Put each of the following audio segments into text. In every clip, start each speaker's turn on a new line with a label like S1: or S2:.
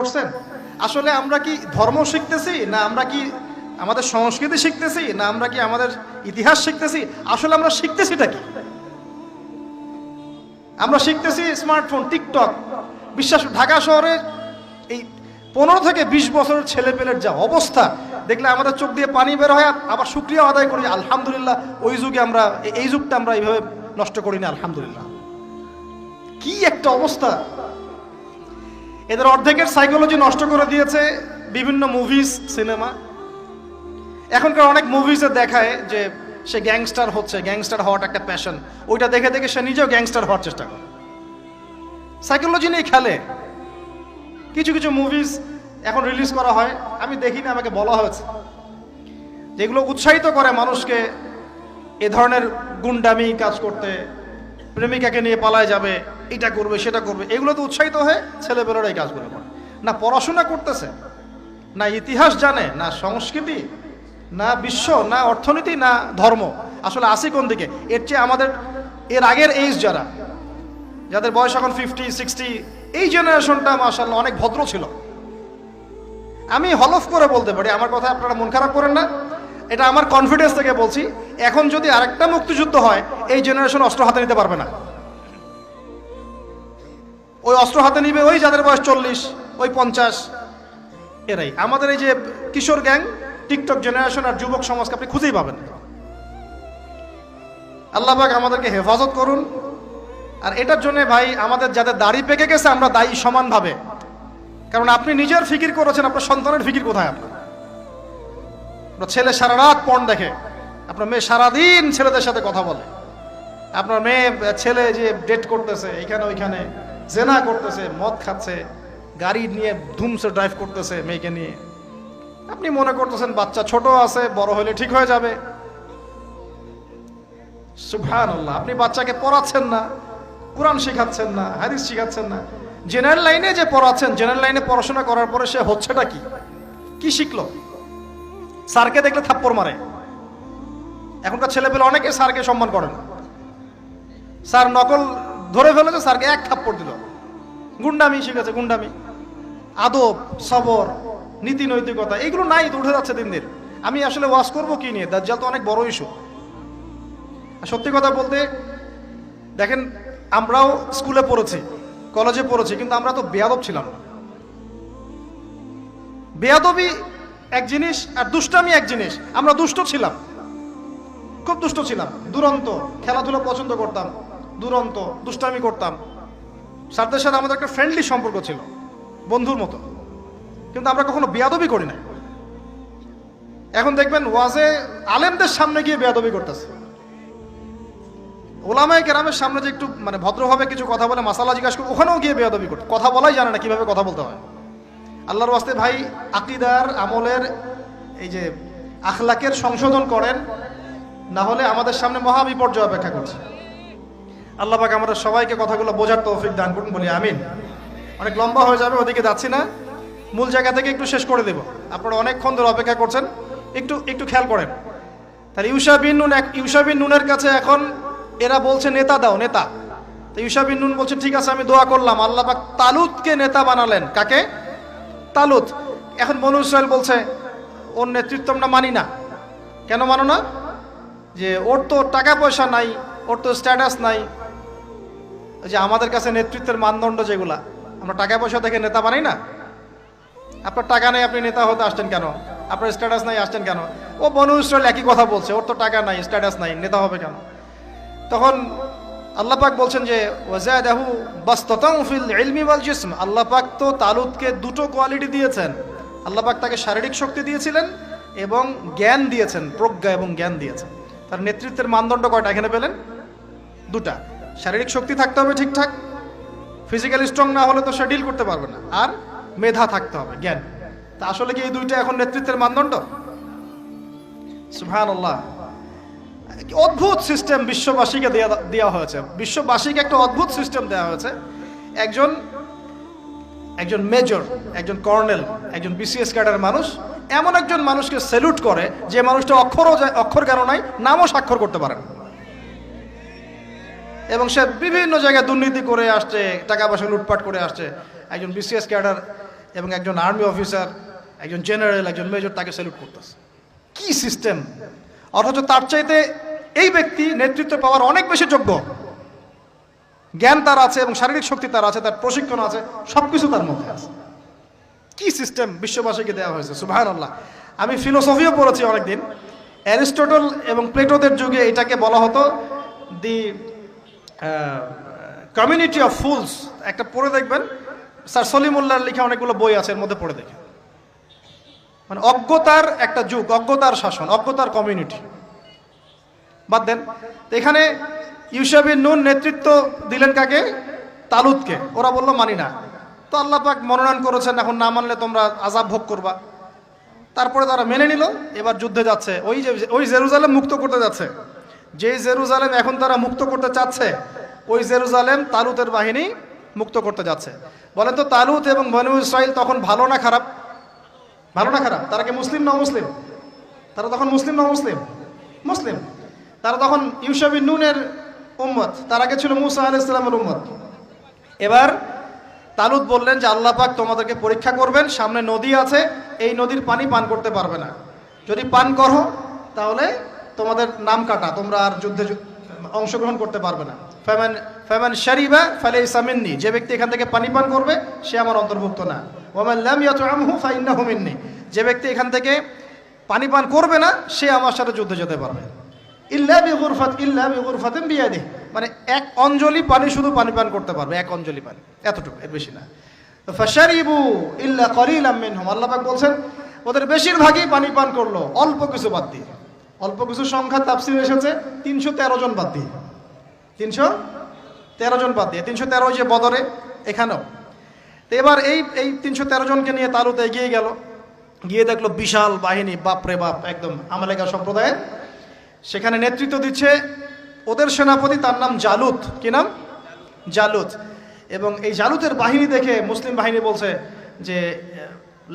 S1: করছেন? আসলে আমরা কি ধর্ম শিখতেছি, না আমরা কি আমাদের সংস্কৃতি শিখতেছি, না আমরা কি আমাদের ইতিহাস শিখতেছি? আসলে আমরা শিখতেছিটা কি? আমরা শিখতেছি স্মার্টফোন, টিকটক। বিশ্বাস, ঢাকা শহরে এই 15 থেকে 20 বছরের ছেলেপেলের যা অবস্থা দেখলে আমাদের চোখ দিয়ে পানি বের হয়। আবার শুকরিয়া আদায় করি, আলহামদুলিল্লাহ ওই যুগে আমরা, এই যুগটা আমরা এইভাবে নষ্ট করিনি, আলহামদুলিল্লাহ। কি একটা অবস্থা! এদের অর্ধেকের সাইকোলজি নষ্ট করে দিয়েছে বিভিন্ন মুভিজ, সিনেমা। এখনকার অনেক মুভিজে দেখায় যে সে গ্যাংস্টার হচ্ছে, গ্যাংস্টার হওয়াটা একটা প্যাশন। ওইটা দেখে দেখে সে নিজেও গ্যাংস্টার হওয়ার চেষ্টা করে, সাইকোলজি নিয়ে খেলে। কিছু কিছু মুভিজ এখন রিলিজ করা হয়, আমি দেখিনি, আমাকে বলা হয়েছে, যেগুলো উৎসাহিত করে মানুষকে এ ধরনের গুন্ডামি কাজ করতে, প্রেমিকাকে নিয়ে পালায় যাবে, এটা করবে সেটা করবে। এগুলো তো উৎসাহিত হয়ে ছেলেবেলারা এই কাজগুলো করে। না পড়াশোনা করতেছে, না ইতিহাস জানে, না সংস্কৃতি, না বিশ্ব, না অর্থনীতি, না ধর্ম। আসলে আসি কোন দিকে? এর চেয়ে আমাদের এর আগের এইজ যাদের বয়স এখন 50-60, এই জেনারেশনটা মাশাআল্লাহ অনেক ভদ্র ছিল। আমি হলফ করে বলতে পারি, আমার কথা আপনারা মন খারাপ করেন না, এটা আমার কনফিডেন্স থেকে বলছি, এখন যদি আরেকটা মুক্তিযুদ্ধ হয়, এই জেনারেশন অস্ত্র হাতে নিতে পারবে না। ওই অস্ত্র হাতে নিবে ওই যাদের বয়স 40, ওই 50, এরাই। আমাদের এই যে কিশোর গ্যাং, টিকটক জেনারেশন আর যুবক সমাজকে আপনি খুঁজেই পাবেন। আল্লাহ পাক আমাদেরকে হেফাজত করুন। আর এটার জন্য ভাই, আমাদের যাদের দাড়ি পেকে গেছে আমরা দায়ী সমানভাবে। কারণ আপনি নিজের ফিকির করেছেন, আপনার সন্তানের ফিকির কোথায়? আপনার ছেলে সারা রাত পর্ন দেখে, আপনার মেয়ে সারাদিন ছেলেদের সাথে কথা বলে, আপনার মেয়ে ছেলে যে ডেট করতেছে এইখানে ওইখানে, জেনা করতেছে, মদ খাচ্ছে, গাড়ি নিয়ে ধুমসে ড্রাইভ করতেছে মেয়েকে নিয়ে। আপনি মনে করতেছেন বাচ্চা ছোট আছে, বড় হলে ঠিক হয়ে যাবে। সুবহানাল্লাহ। আপনি বাচ্চাকে পড়াচ্ছেন না, কোরআন শিখাচ্ছেন না, হাদিস শিখাচ্ছেন না। জেনারেল লাইনে যে পড়াচ্ছেন, জেনারেল লাইনে পড়াশোনা করার পরে সে হচ্ছেটা কি? কি শিখলো? স্যারকে দেখলে থাপ্পড় মারে। এখনকার ছেলেপেলে অনেকে স্যারকে সম্মান করেন। স্যার নকল ধরে ফেলেছে, স্যারকে এক থাপ্পড় দিল। গুন্ডামি শিখেছে, গুন্ডামি। আদব, সবর, নীতি নৈতিকতা এগুলো নাই, তো উঠে যাচ্ছে দিন দিন। আমি আসলে ওয়াজ করবো কি নিয়ে? দাজ্জাল তো অনেক বড় ইস্যু। সত্যি কথা বলতে দেখেন, আমরাও স্কুলে পড়েছি, কলেজে পড়েছি, কিন্তু আমরা তো বেয়াদব ছিলাম না। বেয়াদবি এক জিনিস আর দুষ্টামি এক জিনিস। আমরা দুষ্ট ছিলাম, খুব দুষ্ট ছিলাম, দুরন্ত। খেলাধুলা পছন্দ করতাম, দুরন্ত, দুষ্টামি করতাম। স্যারদের সাথে আমাদের একটা ফ্রেন্ডলি সম্পর্ক ছিল, বন্ধুর মতো। কিন্তু আমরা কখনো বেয়াদবি করি না। এখন দেখবেন ওয়াজে আলেমদের সামনে গিয়ে বেয়াদবি করতেছে। ওলামায়ে কেরামের সামনে যে একটু মানে ভদ্রভাবে কিছু কথা বলে, মাসালা জিজ্ঞাসা করে, ওখানেও গিয়ে বেয়াদবি করতে, কথা বলাই জানে না কিভাবে কথা বলতে হয়। আল্লাহর ওয়াস্তে ভাই, আকীদার আমলের এই যে আখলাকের সংশোধন করেন, না হলে আমাদের সামনে মহা বিপর্যয় অপেক্ষা করছে। আল্লাহ পাক আমাদের সবাইকে কথাগুলো বোঝার তৌফিক দান করুন, বলি আমিন। অনেক লম্বা হয়ে যাবে, ওদিকে যাচ্ছি না, মূল জায়গা থেকে একটু শেষ করে দেব। আপনারা অনেকক্ষণ ধরে অপেক্ষা করছেন, একটু খেয়াল করেন। তাহলে ইউশা বিন নুনের কাছে এখন এরা বলছে নেতা দাও, নেতা। তো ইউশা বিন নুন বলছে ঠিক আছে, আমি দোয়া করলাম। আল্লাহ পাক তালুতকে নেতা বানালেন। কাকে? তালুত। এখন বনু ইসরাইল বলছে ওর নেতৃত্ব আমরা মানি না। কেন মানো না? যে ওর তো টাকা পয়সা নাই, ওর তো স্ট্যাটাস নাই। যে আমাদের কাছে নেতৃত্বের মানদণ্ড যেগুলা, আমরা টাকা পয়সা দেখে নেতা বানাই না। আপনার টাকা নেই, আপনি নেতা হতে আসছেন কেন? আপনার স্ট্যাটাস নাই, আসছেন কেন? ও বনু ইসরাইল একই কথা বলছে, ওর তো টাকা নাই, স্ট্যাটাস নাই, নেতা হবে কেন? তখন আল্লাহ পাক বলছেন যে ওয়াজাদাহু বাসতাতান ফিল ইলমি ওয়াল জিসম। আল্লাহ পাক তো তালুতকে দুটো কোয়ালিটি দিয়েছেন। আল্লাহ পাক তাকে শারীরিক শক্তি দিয়েছিলেন এবং জ্ঞান দিয়েছেন, প্রজ্ঞা এবং জ্ঞান দিয়েছেন। তার নেতৃত্বের মানদণ্ড কয়টা এখানে পেলেন? দুটা। শারীরিক শক্তি থাকতে হবে ঠিকঠাক, ফিজিক্যালি স্ট্রং না হলে তো সে ডিল করতে পারবে না। আর মেধা থাকতে হবে, জ্ঞান। তা আসলে কি এই দুইটা এখন নেতৃত্বের মানদণ্ড? সুবহানাল্লাহ। অদ্ভুত সিস্টেম বিশ্ববাসীকে দেওয়া হয়েছে। বিশ্ববাসীকে একটা অদ্ভুত সিস্টেম দেওয়া হয়েছে। একজন মেজর, একজন কর্নেল, একজন বিসিএস ক্যাডার মানুষ এমন একজন মানুষকে স্যালুট করে যে মানুষটা অক্ষর জ্ঞান নাই, নামও স্বাক্ষর করতে পারে না, এবং সে বিভিন্ন জায়গায় দুর্নীতি করে আসছে, টাকা পয়সা লুটপাট করে আসছে। একজন বিসিএস ক্যাডার এবং একজন আর্মি অফিসার, একজন জেনারেল, একজন মেজর তাকে স্যালুট করতেছে। কি সিস্টেম! অথচ তার চাইতে এই ব্যক্তি নেতৃত্ব পাওয়ার অনেক বেশি যোগ্য। জ্ঞান তার আছে এবং শারীরিক শক্তি তার আছে, তার প্রশিক্ষণ আছে, সবকিছু তার মধ্যে আছে। কি সিস্টেম বিশ্ববাসীকে দেওয়া হয়েছে! সুবহানাল্লাহ। আমি ফিলোসফিও পড়েছি অনেকদিন। অ্যারিস্টটল এবং প্লেটোদের যুগে এটাকে বলা হতো দি কমিউনিটি অফ ফুলস। একটা পড়ে দেখবেন, স্যার সলিমুল্লাহর লেখা অনেকগুলো বই আছে, এর মধ্যে পড়ে দেখেন। মানে অজ্ঞতার একটা যুগ, অজ্ঞতার শাসন, অজ্ঞতার কমিউনিটি। বাদ দেন, এখানে ইউশা বিন নুন নেতৃত্ব দিলেন কাকে? তালুতকে। ওরা বললো মানি না। তো আল্লাহ পাক মনোনয়ন করেছেন, এখন না মানলে তোমরা আযাব ভোগ করবা। তারপরে তারা মেনে নিল, এবার যুদ্ধে যাচ্ছে। ওই জেরুজালেম মুক্ত করতে যাচ্ছে। যেই জেরুজালেম এখন তারা মুক্ত করতে চাচ্ছে, ওই জেরুজালেম তালুতের বাহিনী মুক্ত করতে যাচ্ছে। বলেন তো, তালুত এবং বনু ইসরাইল তখন ভালো না খারাপ? ভালো না খারাপ? তারা কি মুসলিম না মুসলিম? তারা তখন মুসলিম না মুসলিম? মুসলিম। তারা তখন ইউশা বিন নুনের উম্মত, তার আগে ছিল মূসা আলাইহিস সালামের উম্মত। এবার তালুত বললেন যে আল্লাহ পাক তোমাদেরকে পরীক্ষা করবেন, সামনে নদী আছে, এই নদীর পানি পান করতে পারবে না। যদি পান করো তাহলে তোমাদের নাম কাটা, তোমরা আর যুদ্ধে অংশগ্রহণ করতে পারবে না। ফামান শারিবা ফালাইসা মিন্নি, যে ব্যক্তি এখান থেকে পানি পান করবে সে আমার অন্তর্ভুক্ত না। ওয়ামান লাম ইয়াতআমহু ফাইন্নাহু মিন্নি, যে ব্যক্তি এখান থেকে পানি পান করবে না সে আমার সাথে যুদ্ধে যেতে পারবে। ইল্লা বিগুরফাতিন বিয়াদিহি, মানে এক অঞ্জলি পানি শুধু পানি পান করতে পারবে, এক অঞ্জলি পানি, এতটুকু, এর বেশি না। ফাশারিবু ইল্লা কলিলাম মিনহুম, আল্লাহ পাক বলছেন ওদের বেশিরভাগই পানি পান করলো, অল্প কিছু বাদ দিয়ে। অল্প কিছু সংখ্যা তাফসীরে এসেছে 313 জন বাদ দিয়ে, 313 জন বাদ দিয়ে, 313 যে বদরে, এখানেও। তো এবার এই 313 জনকে নিয়ে তালুত এগিয়ে গেল, গিয়ে দেখলো বিশাল বাহিনী, বাপরে বাপ, একদম আমালেকা সম্প্রদায়ের। সেখানে নেতৃত্ব দিচ্ছে ওদের সেনাপতি, তার নাম জালুত। কি নাম? জালুত। এবং এই জালুতের বাহিনী দেখে মুসলিম বাহিনী বলছে যে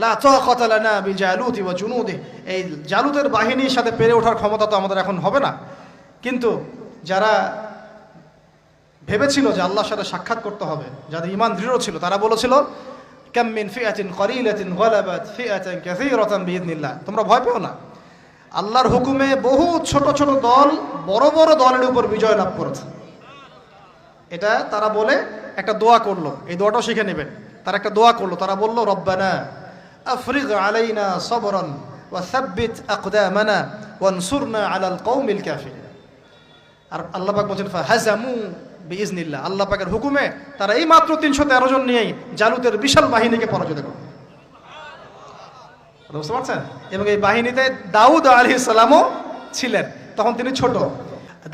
S1: লা তাকাতা লানা বিজালুতি ওয়া জুনুদি, এই জালুতের বাহিনীর সাথে পেরে ওঠার ক্ষমতা তো আমাদের এখন হবে না। কিন্তু যারা ভেবেছিল যে আল্লাহর সাথে সাক্ষাৎ করতে হবে, যাদের ঈমান দৃঢ় ছিল, তারা বলেছিল কাম মিন ফিআতিন কলিলাতিন গালাবাত ফিআতান কাসীরাতান বিইذনিল্লাহ, তোমরা ভয় পেও না, আল্লাহর হুকুমে বহু ছোট ছোট দল বড় বড় দলের উপর বিজয় লাভ করেছে। এটা তারা বলে একটা দোয়া করলো, এই দোয়াটাও শিখে নেবেন। তারা একটা দোয়া করলো, তারা বলল রব্বানা আফরিগ আলাইনা সবরান ওয়া সাব্বিত আকদামানা ওয়ানসুরনা আলাল কওমিল কাফিরিন। আর আল্লাহ পাক বলেন ফাহাজামু বিইذনিল্লাহ, আল্লাহ পাকের হুকুমে তারা এই মাত্র 313 জন নিয়েই জালুতের বিশাল বাহিনীকে পরাজিত করল। বুঝতে পারছেন? এবং এই বাহিনীতে দাউদ আলাইহিস সালামও ছিলেন, তখন তিনি ছোট।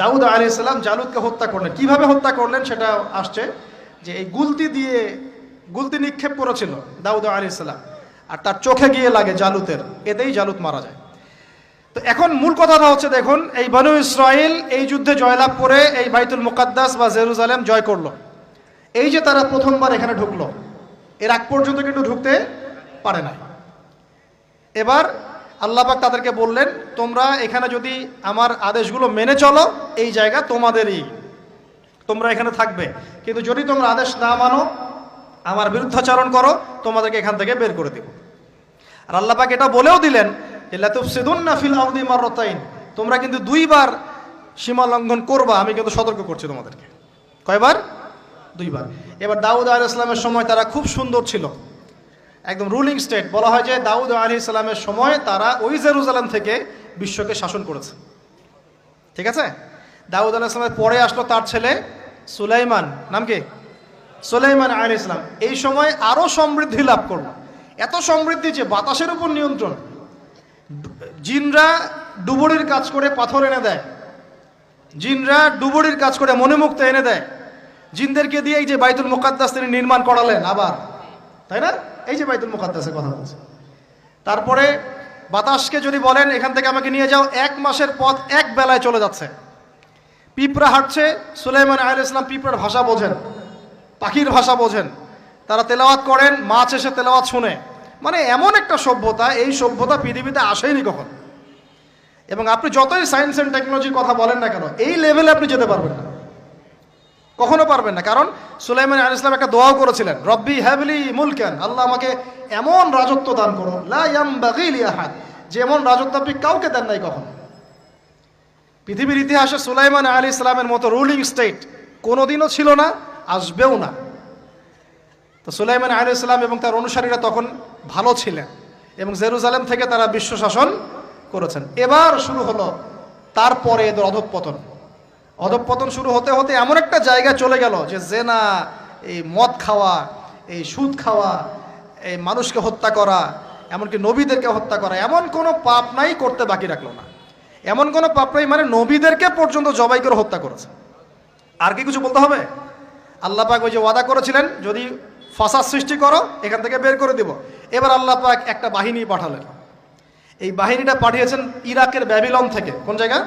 S1: দাউদ আলাইহিস সালাম জালুতকে হত্যা করলেন। কিভাবে হত্যা করলেন সেটা আসছে, যে এই গুলতি নিক্ষেপ করেছিল দাউদ আলাইহিস সালাম, আর তার চোখে গিয়ে লাগে জালুতের, এতেই জালুত মারা যায়। তো এখন মূল কথাটা হচ্ছে, দেখুন এই বনু ইসরাইল এই যুদ্ধে জয়লাভ করে এই বাইতুল মুকাদ্দাস বা জেরুজালেম জয় করলো। এই যে তারা প্রথমবার এখানে ঢুকলো, এর আগ পর্যন্ত কিন্তু ঢুকতে পারে না। এবার আল্লাহ পাক তাদেরকে বললেন তোমরা এখানে যদি আমার আদেশগুলো মেনে চলো, এই জায়গা তোমাদেরই, তোমরা এখানে থাকবে। কিন্তু যদি তোমরা আদেশ না মানো, আমার বিরুদ্ধাচরণ করো, তোমাদেরকে এখান থেকে বের করে দেব। আর আল্লাহ পাক এটা বলেও দিলেন লা তুফসিদুন্না ফিল আরদি মাররাতাইন, তোমরা কিন্তু 2 বার সীমা লঙ্ঘন করবা, আমি কিন্তু সতর্ক করছি তোমাদেরকে। কয়বার? 2 বার। এবার দাউদ আলাইহিস সালামের সময় তারা খুব সুন্দর ছিল, একদম রুলিং স্টেট। বলা হয় যে দাউদ আলাইহিস সালামের সময় তারা ওই জেরুজালেম থেকে বিশ্বকে শাসন করেছে। ঠিক আছে? দাউদ আলাইহিস সালামের পরে আসলো তার ছেলে সুলাইমান, নাম কি? সুলাইমান আলাইহিস সালাম। এই সময় আরো সমৃদ্ধি লাভ করলো, এত সমৃদ্ধি যে বাতাসের উপর নিয়ন্ত্রণ। জিনরা ডুবুরির কাজ করে পাথর এনে দেয়, জিনরা ডুবুরির কাজ করে মণিমুক্তা এনে দেয়। জিনদেরকে দিয়ে এই যে বাইতুল মুকাদ্দাস তিনি নির্মাণ করালেন আবার, তাই না? এই যে বাইতুল মুকাদ্দাসের কথা বলছে। তারপরে বাতাসকে যদি বলেন এখান থেকে আমাকে নিয়ে যাও, 1 মাসের পথ 1 বেলায় চলে যাচ্ছে। পিঁপড়া হাঁটছে, সুলাইমান আলাইহিস সালাম পিঁপড়ার ভাষা বোঝেন, পাখির ভাষা বোঝেন, তারা তেলাওয়াত করেন, মাছ এসে তেলাওয়াত শুনে। মানে এমন একটা সভ্যতা, এই সভ্যতা পৃথিবীতে আসেনি কখন। এবং আপনি যতই সায়েন্স অ্যান্ড টেকনোলজির কথা বলেন না কেন, এই লেভেলে আপনি যেতে পারবেন না, কখনো পারবেন না। কারণ সুলাইমান আলাইহিস সালাম একটা দোয়াও করেছিলেন, রব্বি হাবলি মুলকান, আল্লাহ আমাকে এমন রাজত্ব দান করো, লা ইয়ামবাগি লি আহাদ, যেমন রাজত্ব আপনি কাউকে দেন নাই কখনো। পৃথিবীর ইতিহাসে সুলাইমান আলাইহিস সালামের মতো রুলিং স্টেট কোনোদিনও ছিল না, আসবেও না। তো সুলাইমান আলাইহিস সালাম এবং তার অনুসারীরা তখন ভালো ছিলেন এবং জেরুজালেম থেকে তারা বিশ্ব শাসন করেছেন। এবার শুরু হলো তারপরে এদের অধঃপতন। অধঃপতন শুরু হতে হতে এমন একটা জায়গায় চলে গেল যে জেনা, এই মদ খাওয়া, এই সুদ খাওয়া, এই মানুষকে হত্যা করা, এমনকি নবীদেরকে হত্যা করা, এমন কোনো পাপ নাই করতে বাকি রাখলো না। এমন কোনো পাপ নাই মানে নবীদেরকে পর্যন্ত জবাই করে হত্যা করেছে। আর কি কিছু বলতে হবে? আল্লাহ পাক ওই যে ওয়াদা করেছিলেন, যদি ফাসাদ সৃষ্টি করো এখান থেকে বের করে দিব। এবার আল্লাহ পাক একটা বাহিনী পাঠালেন। এই বাহিনীটা পাঠিয়েছেন ইরাকের ব্যাবিলন থেকে। কোন জায়গা?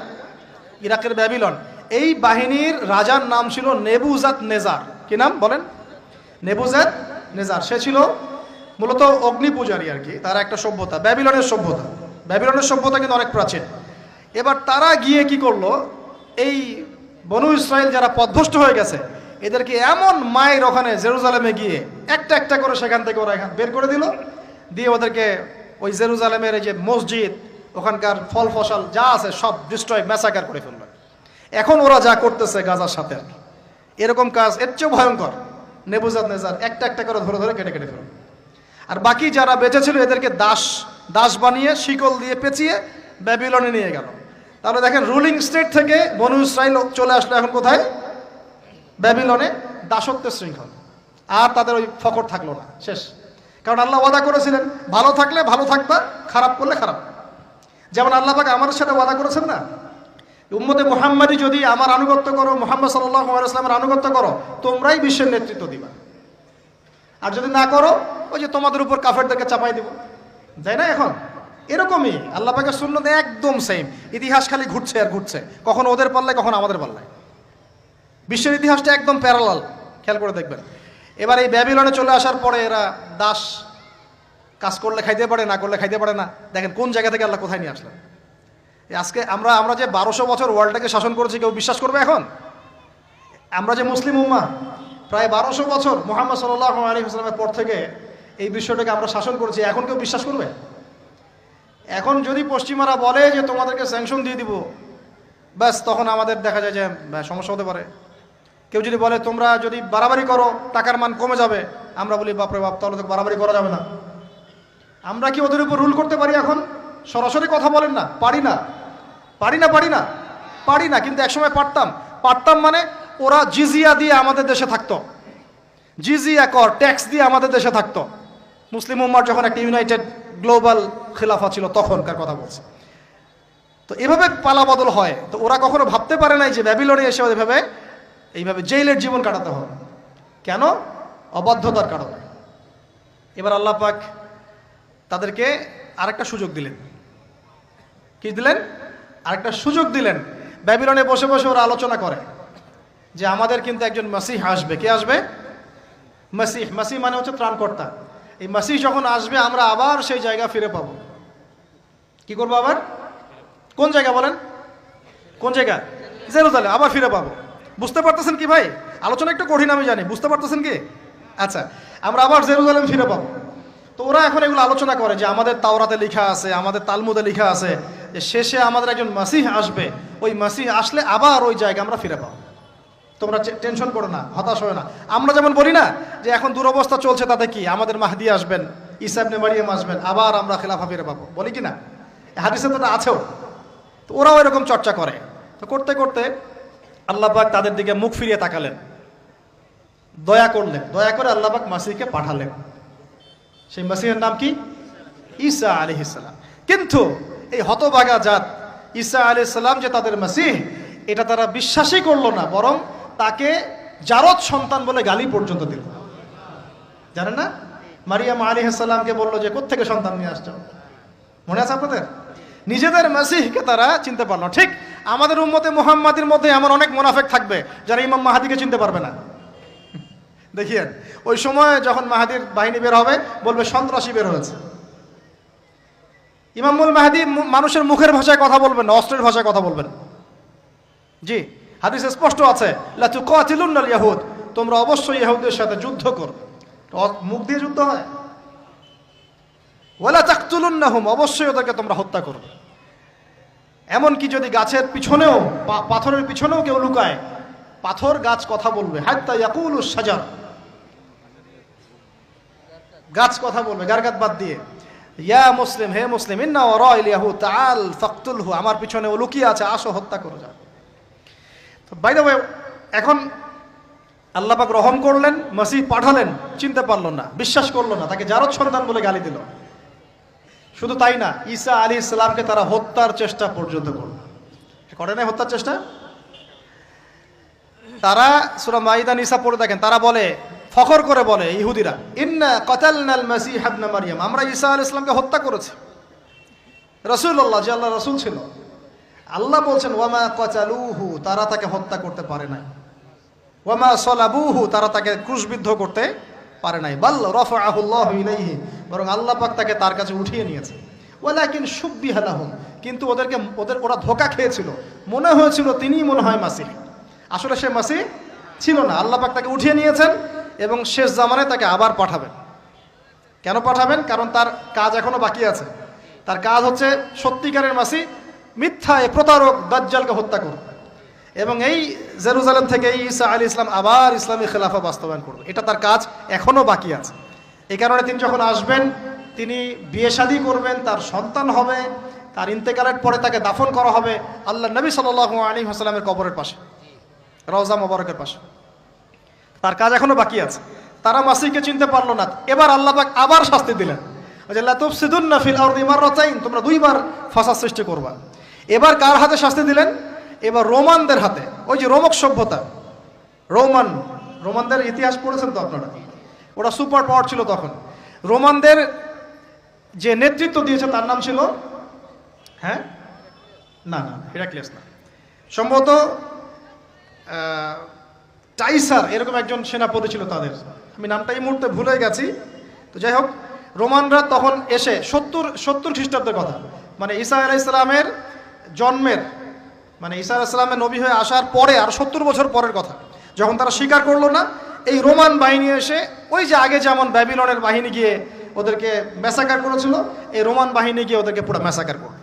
S1: ইরাকের ব্যাবিলন। এই বাহিনীর রাজার নাম ছিল নেবুজাত নেজার। কি নাম বলেন? নেবুজাত নেজার। সে ছিল মূলত অগ্নি পূজারী আর কি। তারা একটা সভ্যতা, ব্যাবিলনের সভ্যতা। ব্যাবিলনের সভ্যতা কিন্তু অনেক প্রাচীন। এবার তারা গিয়ে কি করলো, এই বনু ইসরায়েল যারা পথভ্রষ্ট হয়ে গেছে এদেরকে এমন মায়ের ওখানে জেরুজালেমে গিয়ে একটা একটা করে সেখান থেকে ওরা এখান বের করে দিল, দিয়ে ওদেরকে ওই জেরুজালেমের এই যে মসজিদ, ওখানকার ফল ফসল যা আছে সব ডিস্ট্রয়, ম্যাসাকার করে ফেলল। এখন ওরা যা করতেছে গাজার সাথে এরকম কাজ এর চেয়েও ভয়ঙ্কর। নেবুজাত নেজার একটা একটা করে ধরে ধরে কেটে কেটে ফেলল। আর বাকি যারা বেঁচে ছিল এদেরকে দাস বানিয়ে শিকল দিয়ে পেঁচিয়ে ব্যাবিলনে নিয়ে গেল। তাহলে দেখেন, রুলিং স্টেট থেকে বনু ইসরাইল চলে আসলো এখন কোথায়? ব্যাবিলনে, দাসত্বের শৃঙ্খল। আর তাদের ওই ফকর থাকলো না, শেষ। কারণ আল্লাহ ওয়াদা করেছিলেন, ভালো থাকলে ভালো থাকবা, খারাপ করলে খারাপ। যেমন আল্লাহ পাক আমাদের সাথে ওয়াদা করেছেন না, উম্মতে মুহাম্মাদি যদি আমার আনুগত্য করো, মুহাম্মদ সাল্লাল্লাহু আলাইহি ওয়াসাল্লামের আনুগত্য করো, তোমরাই বিশ্বের নেতৃত্ব দিবা। আর যদি না করো, ওই যে তোমাদের উপর কাফেরদেরকে চাপাই দিব, তাই না? এখন এরকমই আল্লাহ পাকের সুন্নাত একদম সেম। ইতিহাস খালি ঘুরছে আর ঘুরছে, কখন ওদের পাল্লায় কখন আমাদের পাল্লায়। বিশ্বের ইতিহাসটা একদম প্যারালাল, খেয়াল করে দেখবেন। এবার এই ব্যাবিলনে চলে আসার পরে এরা দাস, কাজ করলে খাইতে পারে, না করলে খাইতে পারে না। দেখেন কোন জায়গা থেকে আল্লাহ কোথায় নিয়ে আসলেন। আজকে আমরা যে 1200 বছর ওয়ার্ল্ডটাকে শাসন করেছি, কেউ বিশ্বাস করবে এখন? আমরা যে মুসলিম উম্মাহ, প্রায় 1200 বছর মুহাম্মদ সাল্লাল্লাহু আলাইহি ওয়াসাল্লামের পর থেকে এই বিশ্বটাকে আমরা শাসন করেছি, এখন কেউ বিশ্বাস করবে? এখন যদি পশ্চিমারা বলে যে তোমাদেরকে স্যাংশন দিয়ে দিব, ব্যাস তখন আমাদের দেখা যায় যে সমস্যা হতে পারে। কেউ যদি বলে তোমরা যদি বাড়াবাড়ি করো টাকার মান কমে যাবে, আমরা বলি বাপরে বাপ, তাহলে তো বাড়াবাড়ি করা যাবে না। আমরা কি ওদের উপর রুল করতে পারি এখন? সরাসরি কথা বলেন না, পারি না। কিন্তু একসময় পারতাম মানে ওরা জিজিয়া দিয়ে আমাদের দেশে থাকতো, জিজিয়া কর, ট্যাক্স দিয়ে আমাদের দেশে থাকতো। মুসলিম উম্মার যখন একটা ইউনাইটেড গ্লোবাল খিলাফা ছিল তখনকার কথা বলছে। তো এভাবে পালা বদল হয়। তো ওরা কখনো ভাবতে পারে নাই যে ব্যাবিলনে এসে এইভাবে জেইলের জীবন কাটাতে হবে। কেন? অবাধ্যতার কারণে। এবার আল্লাহ পাক তাদেরকে আরেকটা সুযোগ দিলেন। কি দিলেন? আরেকটা সুযোগ দিলেন। ব্যাবিলনে বসে বসে ওরা আলোচনা করে যে আমাদের কিন্তু একজন মাসিহ আসবে। কে আসবে? মাসিহ মানে হচ্ছে ত্রাণকর্তা। এই মাসিহ যখন আসবে আমরা আবার সেই জায়গা ফিরে পাবো। কি করবো আবার? কোন জায়গা বলেন? কোন জায়গা? জেরুজালেম। আবার ফিরে পাবো। বুঝতে পারতেছেন কি ভাই? আলোচনা একটু কঠিন আমি জানি, বুঝতে পারতেছেন কি? আচ্ছা, আমরা আবার জেরুজালেম ফিরে পাবো। তো ওরা এখন এগুলো আলোচনা করে যে আমাদের তাওরাতে লেখা আছে, আমাদের তালমুদে লেখা আছে যে শেষে আমাদের একজন মাসিহ আসবে, ওই মাসিহ আসলে আবার ওই জায়গা আমরা ফিরে পাবো। তোমরা টেনশন করো না, হতাশ হয় না। আমরা যেমন বলি না যে এখন দুরবস্থা চলছে, তাতে কি আমাদের মাহদি আসবেন, ঈসা ইবনে মারিয়াম আসবেন, আবার আমরা খেলাফা ফিরে পাবো, বলি কি না? হাদিসে তো আছেও। তো ওরাও এরকম চর্চা করে। তো করতে করতে আল্লাহ পাক তাদের দিকে মুখ ফিরিয়ে তাকালেন, দয়া করলেন। দয়া করে আল্লাহ পাক মাসিহকে পাঠালেন। সেই মাসিহের নাম কি? ঈসা আলাইহিস সালাম। কিন্তু এই হতভাগা জাত ঈসা আলাইহিস সালাম যে তাদের মাসিহ, এটা তারা বিশ্বাসই করলো না, বরং তাকে জারদ সন্তান বলে গালি পর্যন্ত দিল। জানেন না? মারিয়াম আলাইহিস সালামকে বললো যে কোত্থেকে সন্তান নিয়ে আসছো? মনে আছে আপনাদের? নিজেদের মাসিহকে তারা চিনতে পারলো। ঠিক আমাদের উম্মতে মুহাম্মাদির মধ্যে এমন অনেক মুনাফিক থাকবে যারা ইমাম মাহাদিকে চিনতে পারবে না। দেখিয়েন, ওই সময় যখন মাহাদির বাহিনী বের হবে বলবে সন্ত্রাসী বের হয়েছে। ইমামুল মাহাদি মানুষের মুখের ভাষায় কথা বলবেন না, অস্ত্রের ভাষায় কথা বলবেন। জি, হাদিসে স্পষ্ট আছে, লা তুকাতিলুনাল ইয়াহুদ, তোমরা অবশ্যই ইহুদের সাথে যুদ্ধ করো। মুখ দিয়ে যুদ্ধ হয়। ওয়ালা তাকতুলুন্নাহুম, অবশ্যই ওদেরকে তোমরা হত্যা করবে। এমনকি যদি গাছের পিছনেও পাথরের পিছনেও কেউ লুকায়, পাথর গাছ কথা বলবে, হাত্তা ইয়াকুলুস শাজার, গাছ কথা বলবে গারগাত বাদ দিয়ে, ইয়া মুসলিম, হে মুসলিম, ইন্না ওয়ারাইল ইয়াহুদ তাআল ফাকতুলহু, আমার পিছনে ও লুকিয়ে আছে, আসো হত্যা করো যাও। তো বাই দ্য ওয়ে, এখন আল্লাহ পাক রহম করলেন, মসিহ পাঠালেন, চিনতে পারলো না, বিশ্বাস করলো না, তাকে জারদ সন্তান বলে গালি দিল। শুধু তাই না, ঈসা আলাইহিস সালামকে তারা হত্যার চেষ্টা পর্যন্ত করল। করে নাই হত্যার চেষ্টা? তারা সূরা মাইদা নিসা পড়ে দেখেন, তারা বলে, ফখর করে বলে ইহুদিরা, ইন্না কাতালনাল মাসিহ ইবনে মারইয়াম, আমরা ঈসা আলাইহিস সালামকে হত্যা করেছি। রাসূলুল্লাহ, যে আল্লাহর রাসূল ছিল, আল্লাহ বলছেন ওয়ামা কাতালুহু, তারা তাকে হত্যা করতে পারে নাই। ওয়ামা সালাবুহু, তারা তাকে ক্রুশবিদ্ধ করতে পারে নাই। বাল রাফাআহু আল্লাহু ইলাইহি, বরং আল্লাহ পাক তাকে তার কাছে উঠিয়ে নিয়েছে। ওয়ালাকিন শুববিহা লাহুম, কিন্তু ওরা ধোঁকা খেয়েছিল, মনে হয়েছিল তিনিই মনে হয় মাসিহ, আসলে সে মাসিহ ছিল না। আল্লাহ পাক তাকে উঠিয়ে নিয়েছেন এবং শেষ জামানায় তাকে আবার পাঠাবেন। কেন পাঠাবেন? কারণ তার কাজ এখনো বাকি আছে। তার কাজ হচ্ছে সত্যিকারের মাসিহ মিথ্যায় প্রতারক দাজ্জালকে হত্যা করবে, এবং এই জেরুজালেম থেকে ঈসা আলাইহিস সালাম আবার ইসলামী খেলাফা বাস্তবায়ন করবে। এটা তার কাজ এখনো বাকি আছে। এই কারণে তিনি যখন আসবেন, তিনি বিয়ে শাদী করবেন, তার সন্তান হবে, তার ইন্তেকালের পরে তাকে দাফন করা হবে আল্লাহ নবী সাল্লাল্লাহু আলাইহি ওয়াসাল্লামের কবরের পাশে, রওজা মোবারকের পাশে। তার কাজ এখনো বাকি আছে। তারা মাসিহকে চিনতে পারলো না। এবার আল্লাহ পাক আবার শাস্তি দিলেন, লা তুফসিদুন্না ফিল আরদি মাররাতাইন, তোমরা দুইবার ফাসাদ সৃষ্টি করবা। এবার কার হাতে শাস্তি দিলেন? এবার রোমানদের হাতে। ওই যে রোমক সভ্যতা, রোমানদের ইতিহাস পড়েছেন তো আপনারা, ওরা সুপার পাওয়ার ছিল তখন। রোমানদের যে নেতৃত্ব দিয়েছে তার নাম ছিল, হ্যাঁ না হেরাক্লিয়াস না, সম্ভবত টাইসার, এরকম একজন সেনাপতি ছিল তাদের, আমি নামটা এই মুহূর্তে ভুলে গেছি। তো যাই হোক, রোমানরা তখন এসে 70 খ্রিস্টাব্দের কথা, মানে ঈসা আলাইহিস সালামের জন্মের, মানে ঈসা আলাইহিস সালামের নবী হয়ে আসার পরে আর 70 বছর পরের কথা, যখন তারা স্বীকার করলো না, এই রোমান বাহিনী এসে, ওই যে আগে যেমন ব্যাবিলনের বাহিনী গিয়ে ওদেরকে ম্যাসাকার করেছিল, এই রোমান বাহিনী গিয়ে ওদেরকে পুরো ম্যাসাকার করলো।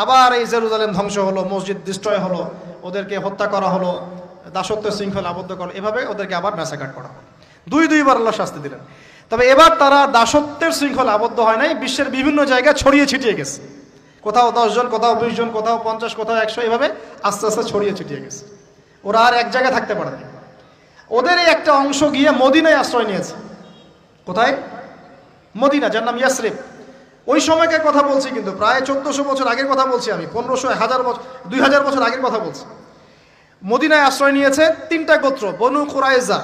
S1: আবার এই জেরুজালেম ধ্বংস হলো, মসজিদ ডিস্ট্রয় হলো, ওদেরকে হত্যা করা হলো, দাসত্বের শৃঙ্খলা আবদ্ধ করলো, এভাবে ওদেরকে আবার ম্যাসাকার করা হলো। দুইবার আল্লাহ শাস্তি দিলেন। তবে এবার তারা দাসত্বের শৃঙ্খলা আবদ্ধ হয় নাই, বিশ্বের বিভিন্ন জায়গায় ছড়িয়ে ছিটিয়ে গেছে। কোথাও 10 জন, কোথাও 20 জন, কোথাও 50, কোথাও 100, এভাবে আস্তে আস্তে ছড়িয়ে ছিটিয়ে গেছে। ওরা আর এক জায়গায় থাকতে পারেনি। ওদের এই একটা অংশ গিয়ে মদিনায় আশ্রয় নিয়েছে। কোথায়? মদিনা, যার নাম ইয়াসরিব। ওই সময়কার কথা বলছি, কিন্তু প্রায় 1400 বছর আগের কথা বলছি আমি, 1500, 1000 বছর, 2000 বছর আগের কথা বলছি। মদিনায় আশ্রয় নিয়েছে 3টা গোত্র, বনু কুরাইজা,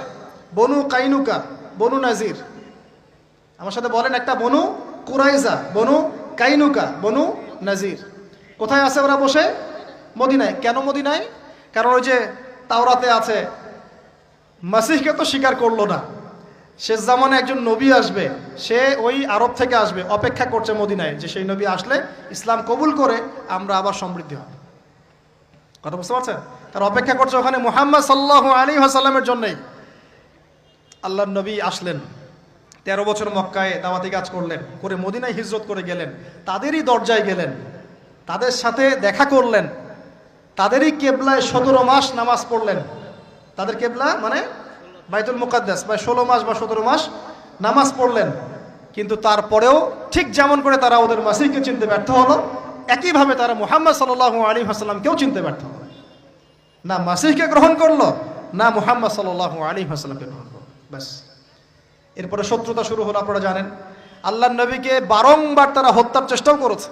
S1: বনু কাইনুকা, বনু নাজির। আমার সাথে বলেন একটা, বনু কুরাইজা, বনু কাইনুকা, বনু নাজির। কোথায় আছে ওরা বসে? মদিনায়। কেন মদিনায়? কারণ ওই যে তাওরাতে আছে, মাসিহকে তো স্বীকার করলো না, শেষ জামানে একজন নবী আসবে, সে ওই আরব থেকে আসবে, অপেক্ষা করছে মদিনায়, যে সেই নবী আসলে ইসলাম কবুল করে আমরা আবার সমৃদ্ধি হব। কথা বুঝতে পারছেন? তার অপেক্ষা করছে ওখানে মুহাম্মদ সাল্লাল্লাহু আলাইহি ওয়াসাল্লামের জন্যই। আল্লাহর নবী আসলেন, 13 বছর মক্কায় দাওয়াতি কাজ করলেন, করে মদিনায় হিজরত করে গেলেন, তাদেরই দরজায় গেলেন, তাদের সাথে দেখা করলেন, তাদেরই কেবলায় 17 মাস নামাজ পড়লেন। তাদের কেবলা মানে বাইতুল মুকাদ্দাস, বা 16 মাস বা 17 মাস নামাজ পড়লেন। কিন্তু তারপরেও ঠিক যেমন করে তারা ওদের মাসিহকে চিনতে ব্যর্থ হলো, একইভাবে তারা মুহাম্মদ সাল্লাল্লাহু আলাইহি ওয়াসাল্লামকেও চিনতে ব্যর্থ হলো। না মাসিহকে গ্রহণ করলো, না মুহাম্মদ সাল্লাল্লাহু আলাইহি ওয়াসাল্লামকে গ্রহণ করলো। ব্যাস, এরপরে শত্রুতা শুরু হলো। আপনারা জানেন, আল্লাহর নবীকে বারংবার তারা হত্যার চেষ্টাও করেছে।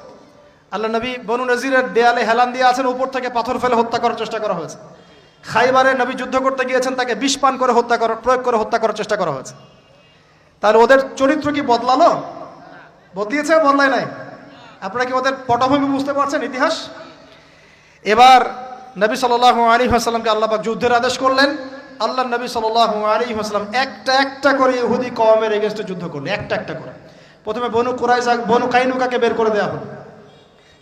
S1: আল্লাহ নবী বনু নজিরের দেয়ালে হেলান দিয়ে আছেন, উপর থেকে পাথর ফেলে হত্যা করার চেষ্টা করা হয়েছে। খাইবারে নবী যুদ্ধ করতে গিয়েছেন, তাকে বিষ পান করে প্রয়োগ করে হত্যা করার চেষ্টা করা হয়েছে। তাহলে ওদের চরিত্র কি বদলালো? বদলিয়েছে? বদলায় নাই? আপনারা কি ওদের পটভূমি বুঝতে পারছেন, ইতিহাস? এবার নবী সাল্লাল্লাহু আলাইহি ওয়াসাল্লামকে আল্লাহ পাক যুদ্ধের আদেশ করলেন। আল্লাহ নবী সাল্লাল্লাহু আলাইহি ওয়াসাল্লাম একটা করে ইহুদি কওমের এগেইনস্টে যুদ্ধ করলেন, একটা করে। প্রথমে বনু কুরাইজা, বনু কাইনুকাকে বের করে দেওয়া হলো,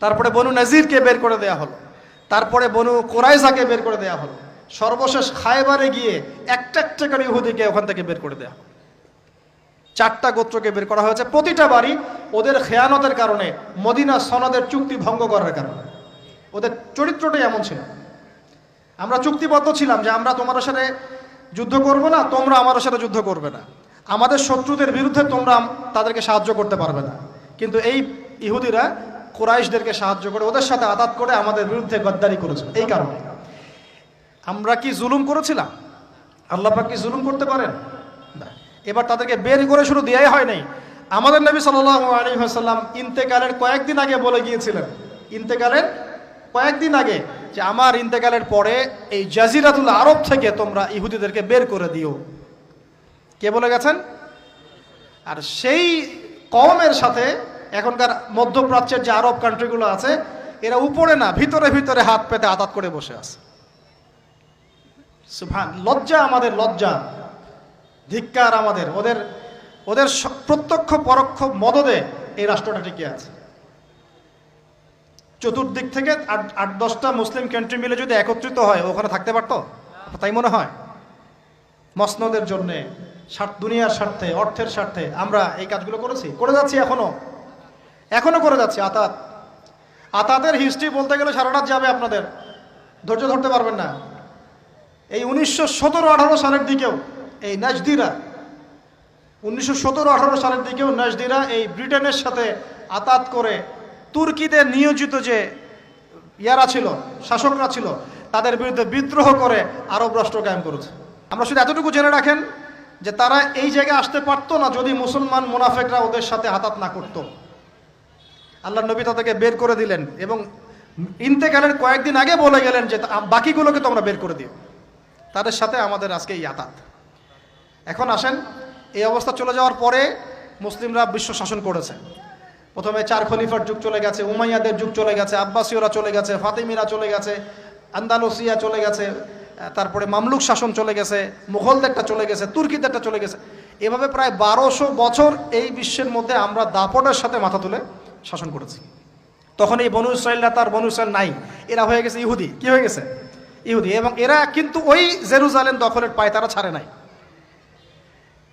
S1: তারপরে বনু নাজিরকে বের করে দেওয়া হলো, তারপরে বনু কুরাইজাকে বের করে দেওয়া হলো, সর্বশেষ খায়বারে গিয়ে একটা একটা করে ইহুদিকে ওখান থেকে বের করে দেয়া। 4টা গোত্রকে বের করা হয়েছে, প্রতিটা বাড়ি ওদের খেয়ানতের কারণে, মদিনা সনদের চুক্তি ভঙ্গ করার কারণে। ওদের চরিত্রটাই এমন ছিল। আমরা চুক্তিবদ্ধ ছিলাম যে আমরা তোমার সাথে যুদ্ধ করব না, তোমরা আমার সাথে যুদ্ধ করবে না, আমাদের শত্রুদের বিরুদ্ধে তোমরা তাদেরকে সাহায্য করতে পারবে না। কিন্তু এই ইহুদিরা কুরাইশদেরকে সাহায্য করে, ওদের সাথে আতাত করে আমাদের বিরুদ্ধে গদ্দারি করেছে। এই কারণে আমরা কি জুলুম করেছিলাম? আল্লাহ পাক কি জুলুম করতে পারেন? না। এবার তাদেরকে বের করে শুরু দেয়াই হয় নাই। আমাদের নবী সাল্লাল্লাহু আলাইহি ওয়াসাল্লাম ইন্তেকালের কয়েকদিন আগে বলে গিয়েছিলেন, ইন্তেকালের কয়েকদিন আগে, যে আমার ইন্তেকালের পরে এই জাজিরাতুল আরব থেকে তোমরা ইহুদিদেরকে বের করে দিও। কে বলে গেছেন? আর সেই কওমের সাথে এখনকার মধ্যপ্রাচ্যের যে আরব কান্ট্রিগুলো আছে, এরা উপরে না ভিতরে ভিতরে হাত পেতে আতাত করে বসে আছে। সুবহান, লজ্জা আমাদের, লজ্জা, ধিক্কার আমাদের। ওদের ওদের প্রত্যক্ষ পরোক্ষ মদদে এই রাষ্ট্রটা টিকে আছে। চতুর্দিক থেকে 8-10টা মুসলিম কান্ট্রি মিলে যদি একত্রিত হয়, ওখানে থাকতে পারতো? তাই মনে হয়? মসনদের জন্যে, দুনিয়ার স্বার্থে, অর্থের স্বার্থে আমরা এই কাজগুলো করেছি, করে যাচ্ছি, এখনো করে যাচ্ছি। আতাতের হিস্ট্রি বলতে গেলে সারা রাত যাবে, আপনাদের ধৈর্য ধরতে পারবেন না। এই 1917-18 সালের দিকেও এই নাজদিরা, 1917-18 সালের দিকেও নাজদিরা এই ব্রিটেনের সাথে আতাত করে তুর্কিদের নিয়োজিত যে ইয়ারা ছিল, শাসকরা ছিল, তাদের বিরুদ্ধে বিদ্রোহ করে আরব রাষ্ট্র কায়েম করেছে। আমরা শুধু এতটুকু জেনে রাখেন যে তারা এই জায়গায় আসতে পারতো না যদি মুসলমান মুনাফেকরা ওদের সাথে হাতাত না করতো। আল্লাহ নবী তাদেরকে বের করে দিলেন এবং ইন্তেকালের কয়েকদিন আগে বলে গেলেন যে বাকিগুলোকে তোমরা বের করে দিও। তাদের সাথে আমাদের আজকে এই আতাত। এখন আসেন, এই অবস্থা চলে যাওয়ার পরে মুসলিমরা বিশ্ব শাসন করেছে। প্রথমে 4 খলিফার যুগ চলে গেছে, উমাইয়াদের যুগ চলে গেছে, আব্বাসীয়রা চলে গেছে, ফাতিমিরা চলে গেছে, আন্দালুসিয়া চলে গেছে, তারপরে মামলুক শাসন চলে গেছে, মুঘলদেরটা চলে গেছে, তুর্কিদেরটা চলে গেছে। এভাবে প্রায় 1200 বছর এই বিশ্বের মধ্যে আমরা দাপটের সাথে মাথা তুলে শাসন করেছি। তখন এই বনু ইসরাইলরা তার বনু ইসরাইল নাই, এরা হয়ে গেছে ইহুদি। কি হয়ে গেছে? ইহুদি। এবং এরা কিন্তু ওই জেরুজালেম দখলের পায় তারা ছাড়ে নাই।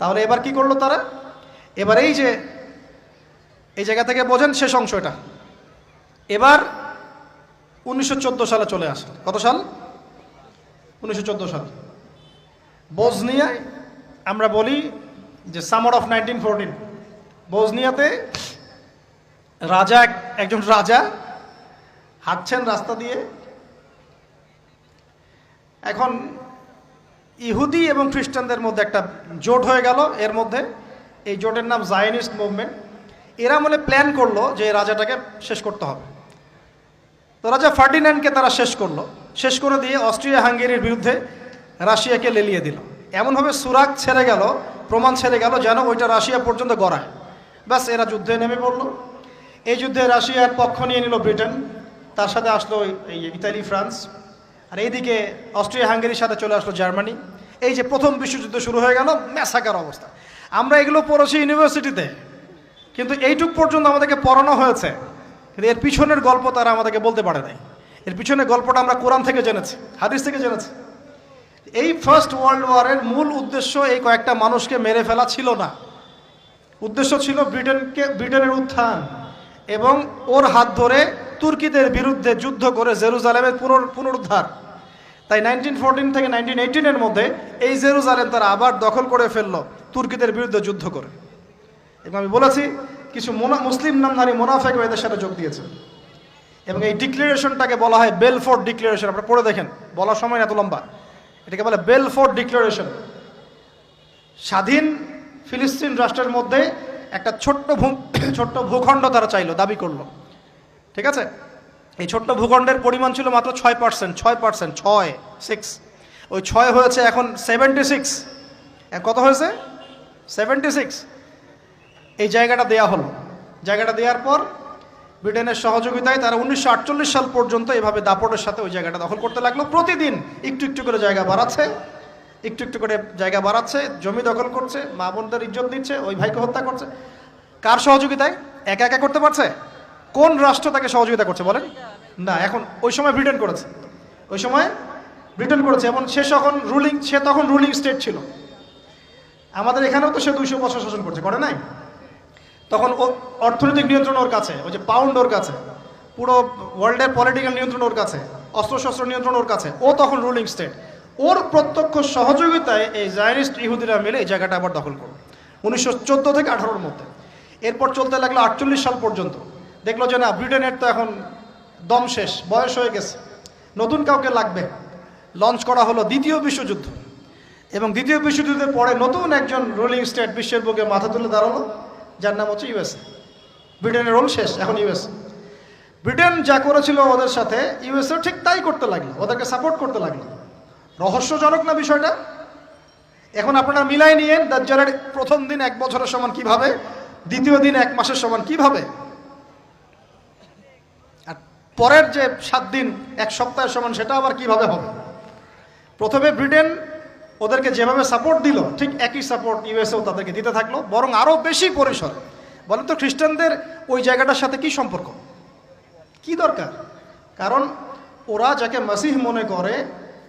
S1: তাহলে এবার কি করলো তারা? এবার এই যে এই জায়গা থেকে বোঝেন শেষ অংশ এটা। এবার 1914 সালে চলে আসে। কত সাল? 1914 সাল। বজনিয়ায় আমরা বলি যে সামার অফ 1914, বজনিয়াতে একজন রাজা হাঁটছেন রাস্তা দিয়ে। এখন ইহুদি এবং খ্রিস্টানদের মধ্যে একটা জোট হয়ে গেল। এর মধ্যে এই জোটের নাম জায়নিস্ট মুভমেন্ট। এরা মানে প্ল্যান করলো যে রাজাটাকে শেষ করতে হবে। তো রাজা ফার্ডিন্যান্ডকে তারা শেষ করে দিয়ে অস্ট্রিয়া হাঙ্গেরির বিরুদ্ধে রাশিয়াকে লেলিয়ে দিল। এমনভাবে সুরাক ছেড়ে গেল, প্রমাণ ছেড়ে গেল যেন ওইটা রাশিয়া পর্যন্ত গড়ায়। ব্যাস, এরা যুদ্ধে নেমে পড়লো। এই যুদ্ধে রাশিয়ার পক্ষ নিয়ে নিল ব্রিটেন, তার সাথে আসলো এই ইতালি, ফ্রান্স, আর এইদিকে অস্ট্রিয়া হাঙ্গেরির সাথে চলে আসলো জার্মানি। এই যে প্রথম বিশ্বযুদ্ধ শুরু হয়ে গেল, ম্যাসাকার অবস্থা। আমরা এগুলো পড়েছি ইউনিভার্সিটিতে, কিন্তু এইটুক পর্যন্ত আমাদেরকে পড়ানো হয়েছে, কিন্তু এর পিছনের গল্প তারা আমাদেরকে বলতে পারে নাই। এর পিছনের গল্পটা আমরা কোরআন থেকে জেনেছি, হাদিস থেকে জেনেছি। এই ফার্স্ট ওয়ার্ল্ড ওয়ারের মূল উদ্দেশ্য এই কয়েকটা মানুষকে মেরে ফেলা ছিল না। উদ্দেশ্য ছিল ব্রিটেনের উত্থান এবং ওর হাত ধরে তুর্কিদের বিরুদ্ধে যুদ্ধ করে জেরুজালেমের পুনরুদ্ধার। তাই 1914 থেকে 1918-এর মধ্যে এই জেরুজালেম তারা আবার দখল করে ফেললো তুর্কিদের বিরুদ্ধে যুদ্ধ করে। এবং আমি বলেছি কিছু মুসলিম নামধারী মুনাফেক এদের সাথে যোগ দিয়েছে। এবং এই ডিক্লারেশনটাকে বলা হয় বেলফোর্ট ডিক্লারেশন। আপনারা পড়ে দেখেন, বলার সময় এত লম্বা। এটাকে বলে বেলফোর্ট ডিক্লারেশন। স্বাধীন ফিলিস্তিন রাষ্ট্রের মধ্যে একটা ছোট্ট ভূখণ্ড তারা চাইলো, দাবি করলো। ঠিক আছে, এই ছোট্ট ভূখণ্ডের পরিমাণ ছিল মাত্র 6%। ওই 6 হয়েছে এখন 76। কত হয়েছে? 76। এই জায়গাটা দেয়া হলো। জায়গাটা দেওয়ার পর ব্রিটেনের সহযোগিতায় তারা 1948 সাল পর্যন্ত এভাবে দাপটের সাথে ওই জায়গাটা দখল করতে লাগলো। প্রতিদিন একটু একটু করে জায়গা বাড়াচ্ছে, জমি দখল করছে, মা বোনদের ইজ্জত দিচ্ছে, ওই ভাইকে হত্যা করছে। কার সহযোগিতায়? একা একা করতে পারছে? কোন রাষ্ট্র তাকে সহযোগিতা করছে বলেন? না, এখন ওই সময় ব্রিটেন করেছে। ওই সময় ব্রিটেন করেছে, এবং সে তখন রুলিং স্টেট ছিল। আমাদের এখানেও তো সে 200 বছর শাসন করছে, করে নাই? তখন অর্থনৈতিক নিয়ন্ত্রণ ওর কাছে, ওই যে পাউন্ড ওর কাছে, পুরো ওয়ার্ল্ডের পলিটিক্যাল নিয়ন্ত্রণ ওর কাছে, অস্ত্রশস্ত্র নিয়ন্ত্রণ ওর কাছে, ও তখন রুলিং স্টেট। ওর প্রত্যক্ষ সহযোগিতায় এই জায়নিস্ট ইহুদিরা মিলে এই জায়গাটা আবার দখল করল 1914 থেকে 18-র মধ্যে। এরপর চলতে লাগলো 48 সাল পর্যন্ত। দেখলো যে না, ব্রিটেনের তো এখন দম শেষ, বয়স হয়ে গেছে, নতুন কাউকে লাগবে। লঞ্চ করা হলো দ্বিতীয় বিশ্বযুদ্ধ, এবং দ্বিতীয় বিশ্বযুদ্ধের পরে নতুন একজন রুলিং স্টেট বিশ্বের বুকে মাথা তুলে দাঁড়ালো, যার নাম হচ্ছে ইউএসএ। ব্রিটেনের রোল শেষ, এখন ইউএসএ। ব্রিটেন যা করেছিল ওদের সাথে, ইউএসএ ঠিক তাই করতে লাগলো, ওদেরকে সাপোর্ট করতে লাগলো। রহস্যজনক না বিষয়টা? এখন আপনারা মিলাই নিয়েন, দাজ্জালের প্রথম দিন 1 বছরের সমান কিভাবে, দ্বিতীয় দিন 1 মাসের সমান কিভাবে, আর পরের যে 7 দিন 1 সপ্তাহের সমান সেটা আবার কিভাবে হবে। প্রথমে ব্রিটেন ওদেরকে যেভাবে সাপোর্ট দিল, ঠিক একই সাপোর্ট ইউএসএও তাদেরকে দিতে থাকলো, বরং আরও বেশি পরিসর। বলেন তো, খ্রিস্টানদের ওই জায়গাটার সাথে কি সম্পর্ক, কি দরকার? কারণ ওরা যাকে মাসিহ মনে করে,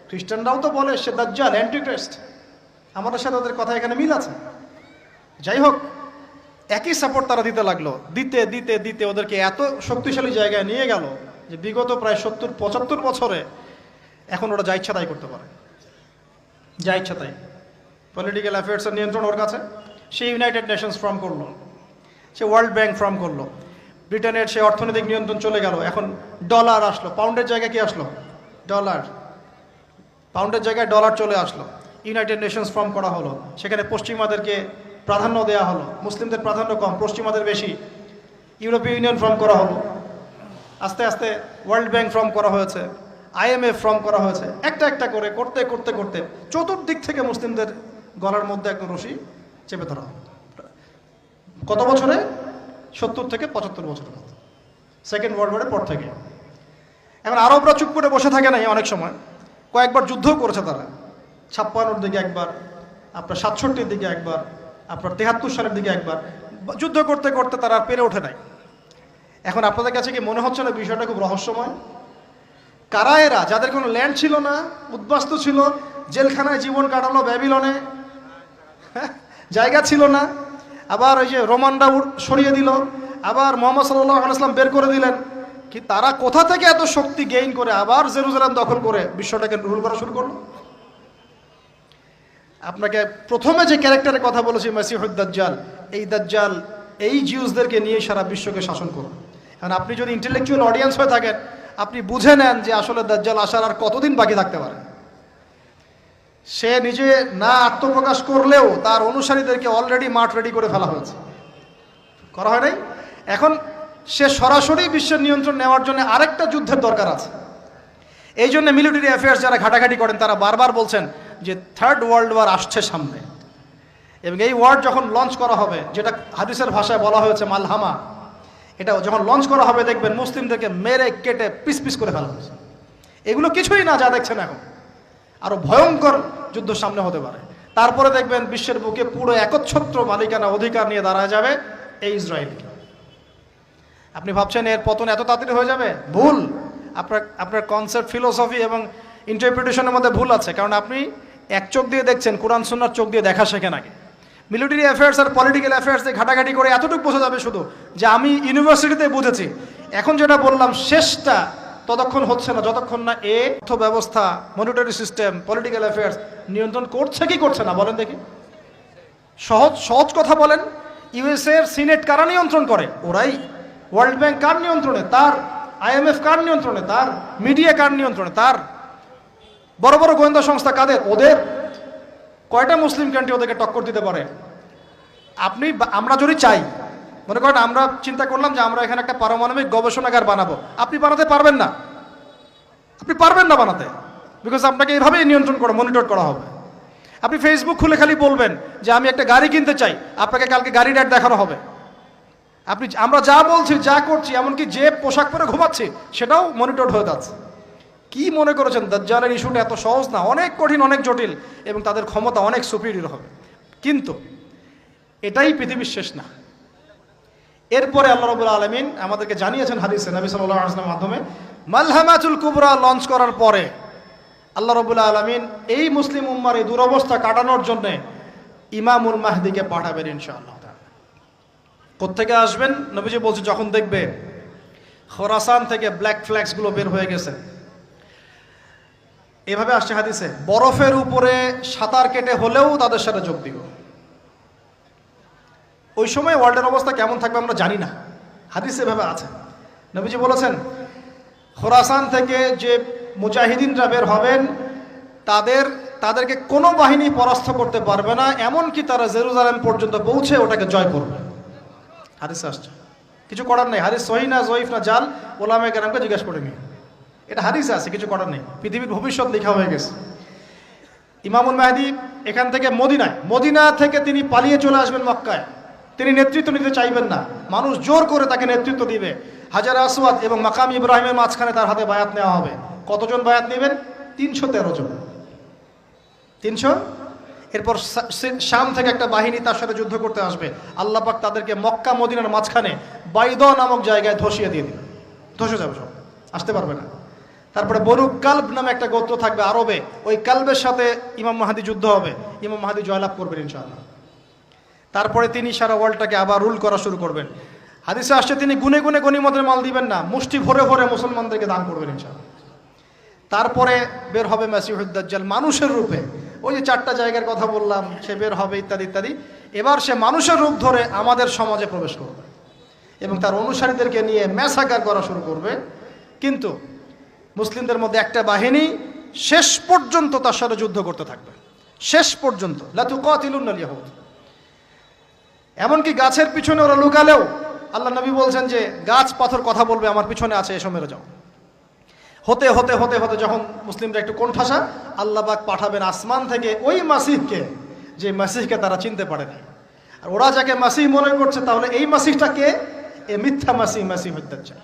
S1: খ্রিস্টানরাও তো বলে সে দাজ্জাল, অ্যান্টিক্রাইস্ট। আমাদের সাথে ওদের কথা এখানে মিল আছে। যাই হোক, একই সাপোর্ট তারা দিতে লাগলো, দিতে দিতে দিতে ওদেরকে এত শক্তিশালী জায়গায় নিয়ে গেল যে বিগত প্রায় 70-75 বছরে এখন ওরা যা ইচ্ছা তাই করতে পারে, যা ইচ্ছা তাই। পলিটিক্যাল অ্যাফেয়ার্সের নিয়ন্ত্রণ ওর কাছে। সে ইউনাইটেড নেশনস ফর্ম করলো, সে ওয়ার্ল্ড ব্যাংক ফর্ম করলো। ব্রিটেনের সে অর্থনৈতিক নিয়ন্ত্রণ চলে গেল। এখন ডলার আসলো, পাউন্ডের জায়গায় কি আসলো? ডলার। পাউন্ডের জায়গায় ডলার চলে আসলো। ইউনাইটেড নেশনস ফর্ম করা হলো, সেখানে পশ্চিমাদেরকে প্রাধান্য দেওয়া হলো, মুসলিমদের প্রাধান্য কম, পশ্চিমাদের বেশি। ইউরোপীয় ইউনিয়ন ফর্ম করা হলো, আস্তে আস্তে ওয়ার্ল্ড ব্যাংক ফর্ম করা হয়েছে, IMF ফর্ম করা হয়েছে। একটা একটা করে করতে করতে করতে চতুর্দিক থেকে মুসলিমদের গলার মধ্যে একদম রশি চেপে ধরা হয়। কত বছরে? 70 থেকে 75 বছরের মতো, সেকেন্ড ওয়ার্ল্ড ওয়ারের পর থেকে। এখন আরবরা চুপ করে বসে থাকে নাই, অনেক সময় কয়েকবার যুদ্ধও করেছে তারা। 56-র দিকে একবার, আপনার 67-র দিকে একবার, আপনার 73 সালের দিকে একবার। যুদ্ধ করতে করতে তারা আর পেরে ওঠে নাই। এখন আপনাদের কাছে কি মনে হচ্ছে না বিষয়টা খুব রহস্যময়? কারা এরা, যাদের কোনো ল্যান্ড ছিল না, উদ্বাস্তু ছিল, জেলখানায় জীবন কাটালো, ব্যাবিলনে জায়গা ছিল না, আবার ওই যে রোমানরা সরিয়ে দিল, আবার মুহাম্মদ সাল্লাল্লাহু আলাইহি ওয়াসাল্লাম বের করে দিলেন। কি তারা কোথা থেকে এত শক্তি গেইন করে আবার জেরুজালেম দখল করে বিশ্বটাকে রুল করা শুরু করলো? আপনাকে প্রথমে যে ক্যারেক্টারের কথা বলেছি, মাসিহুদ দাজ্জাল, এই দাজ্জাল এই জিউসদেরকে নিয়ে সারা বিশ্বকে শাসন করবে। কারণ আপনি যদি ইন্টেলেকচুয়াল অডিয়েন্স হয়ে থাকেন, আপনি বুঝে নেন যে আসলে দাজ্জাল আসার আর কতদিন বাকি থাকতে পারে। সে নিজে না আত্মপ্রকাশ করলেও তার অনুসারীদেরকে অলরেডি মাঠ রেডি করে ফেলা হয়েছে, করা হয় নাই? এখন সে সরাসরি বিশ্বের নিয়ন্ত্রণ নেওয়ার জন্য আরেকটা যুদ্ধের দরকার আছে। এই জন্য মিলিটারি অ্যাফেয়ার্স যারা ঘাটাঘাটি করেন তারা বারবার বলছেন যে 3rd ওয়ার্ল্ড ওয়ার আসছে সামনে, এবং এই ওয়ার্ড যখন লঞ্চ করা হবে, যেটা হাদিসের ভাষায় বলা হয়েছে মালহামা, এটা যখন লঞ্চ করা হবে দেখবেন মুসলিমদেরকে মেরে কেটে পিস পিস করে ফেলা হয়েছে। এগুলো কিছুই না যা দেখছেন এখন, আরো ভয়ঙ্কর যুদ্ধ সামনে হতে পারে। তারপরে দেখবেন বিশ্বের বুকে পুরো একচ্ছত্র মালিকানা অধিকার নিয়ে দাঁড়ায় যাবে এই ইসরায়েলকে। আপনি ভাবছেন এর পতন এত তাড়াতাড়ি হয়ে যাবে? ভুল। আপনার কনসেপ্ট, ফিলোসফি এবং ইন্টারপ্রিটেশনের মধ্যে ভুল আছে। কারণ আপনি এক চোখ দিয়ে দেখছেন, কোরআন সুন্নাহর চোখ দিয়ে দেখা শেখেন আগে। মিলিটারি অ্যাফেয়ার্স আর পলিটিক্যাল অ্যাফেয়ার্সে ঘাটাঘাটি করে এতটুকু বোঝা যাবে শুধু যে আমি ইউনিভার্সিটিতে বুঝেছি। এখন যেটা বললাম শেষটা ততক্ষণ হচ্ছে না যতক্ষণ না অর্থ ব্যবস্থা, মনিটারি সিস্টেম, পলিটিক্যাল অ্যাফেয়ার্স নিয়ন্ত্রণ করছে কি করছে না বলেন দেখি। সহজ কথা বলেন, ইউএসএ এর সিনেট কারা নিয়ন্ত্রণ করে? ওরাই। ওয়ার্ল্ড ব্যাংক কার নিয়ন্ত্রণে? তার। IMF কার নিয়ন্ত্রণে? তার। মিডিয়া কার নিয়ন্ত্রণে? তার। বড় বড় গোয়েন্দা সংস্থা কাদের? ওদের। কয়টা মুসলিম কান্ট্রি ওদেরকে টক্কর দিতে পারে? আমরা যদি চাই, মনে করেন আমরা চিন্তা করলাম যে আমরা এখানে একটা পারমাণবিক গবেষণাগার বানাবো, আপনি বানাতে পারবেন না। আপনি পারবেন না বানাতে, বিকজ আপনাকে এইভাবেই নিয়ন্ত্রণ করা, মনিটর করা হবে। আপনি ফেসবুক খুলে খালি বলবেন যে আমি একটা গাড়ি কিনতে চাই, আপনাকে কালকে গাড়ির অ্যাড দেখানো হবে। আমরা যা বলছি, যা করছি, এমনকি যে পোশাক পরে ঘুমাচ্ছি সেটাও মনিটর হয়ে যাচ্ছে। কি মনে করেছেন দাজ্জালের ইস্যুটা এত সহজ না? অনেক কঠিন, অনেক জটিল, এবং তাদের ক্ষমতা অনেক সুপিরিয়র হবে। কিন্তু এটাই পৃথিবীর শেষ না। এরপরে আল্লাহ রাব্বুল আলামিন আমাদেরকে জানিয়েছেন হাদিসে, নবী সাল্লাল্লাহু আলাইহি ওয়াসাল্লামের মাধ্যমে, মালহামাতুল কুবরা লঞ্চ করার পরে আল্লাহ রাব্বুল আলামিন এই মুসলিম উম্মার এই দুরবস্থা কাটানোর জন্য ইমামুল মাহদিকে পাঠাবেন ইনশাআল্লাহ। কোত্থেকে আসবেন? নবীজি বলছে যখন দেখবে খোরাসান থেকে ব্ল্যাক ফ্ল্যাগসগুলো বের হয়ে গেছে, এভাবে আসছে হাদিসে, বরফের উপরে সাঁতার কেটে হলেও তাদের সাথে যোগ দিব। ওই সময় ওয়ার্ল্ডের অবস্থা কেমন থাকবে আমরা জানি না, হাদিসে এভাবে আছে। নবীজি বলেছেন খোরাসান থেকে যে মুজাহিদিনরা বের হবেন তাদেরকে কোনো বাহিনী পরাস্ত করতে পারবে না, এমনকি তারা জেরুজালেম পর্যন্ত পৌঁছে ওটাকে জয় করবে। হাদিসে আসছে, কিছু করার নেই। হাদিস সহিহ না জয়ীফ না জাল, ওলামায়ে কেরামকে জিজ্ঞাসা করে নিন, এটা হাদিসে আছে, কিছু করার নেই। পৃথিবীর ভবিষ্যৎ লেখা হয়ে গেছে। ইমামুল মাহদি এখান থেকে মদিনা থেকে তিনি পালিয়ে চলে আসবেন মক্কায়। তিনি নেতৃত্ব নিতে চাইবেন না, মানুষ জোর করে তাকে নেতৃত্ব দিবে। হাজার আসওয়াদ এবং মাকাম ইব্রাহিমের মাঝখানে তার হাতে বায়াত নেওয়া হবে। কতজন বায়াত নেবেন? 313 জন। 300। এরপর শাম থেকে একটা বাহিনী তার সাথে যুদ্ধ করতে আসবে। আল্লাহ পাক তাদেরকে মক্কা মদিনার মাঝখানে বাইদা নামক জায়গায় ধসিয়ে দিয়ে দিবে, ধসে যাবে, সব আসতে পারবে না। তারপরে বনু কালব নামে একটা গোত্র থাকবে আরবে, ওই কালবের সাথে ইমাম মাহদি যুদ্ধ হবে, ইমাম মাহদি জয়লাভ করবেন ইনশাআল্লাহ। তারপরে তিনি সারা ওয়ার্ল্ডটাকে আবার রুল করা শুরু করবেন। হাদিসে আসছে তিনি গুনে গুনে গনিমতের মাল দিবেন না, মুষ্টি ভরে ভরে মুসলমানদেরকে দান করবেন ইনশাআল্লাহ। তারপরে বের হবে মাসিহুদ দাজ্জাল মানুষের রূপে, ওই যে 4টা জায়গার কথা বললাম, সে বের হবে ইত্যাদি ইত্যাদি। এবার সে মানুষের রূপ ধরে আমাদের সমাজে প্রবেশ করবে এবং তার অনুসারীদেরকে নিয়ে ম্যাসাকার করা শুরু করবে। কিন্তু মুসলিমদের মধ্যে একটা বাহিনী শেষ পর্যন্ত তার সাথে যুদ্ধ করতে থাকবে, শেষ পর্যন্ত। লা তুকাতিলুনাল ইয়াহুদ, এমনকি গাছের পিছনে ওরা লুকালেও আল্লাহ নবী বলছেন যে গাছ পাথর কথা বলবে আমার পিছনে আছে, এসো মেরে যাও। হতে হতে হতে হতে যখন মুসলিমরা একটু কোণঠাসা, আল্লাহ পাক পাঠাবেন আসমান থেকে ওই মাসিহকে, যে মাসিহকে তারা চিনতে পারে না। আর ওরা যাকে মাসিহ মনে করছে, তাহলে এই মাসিহটা কে? এ মিথ্যা মাসিহুদ দাজ্জাল।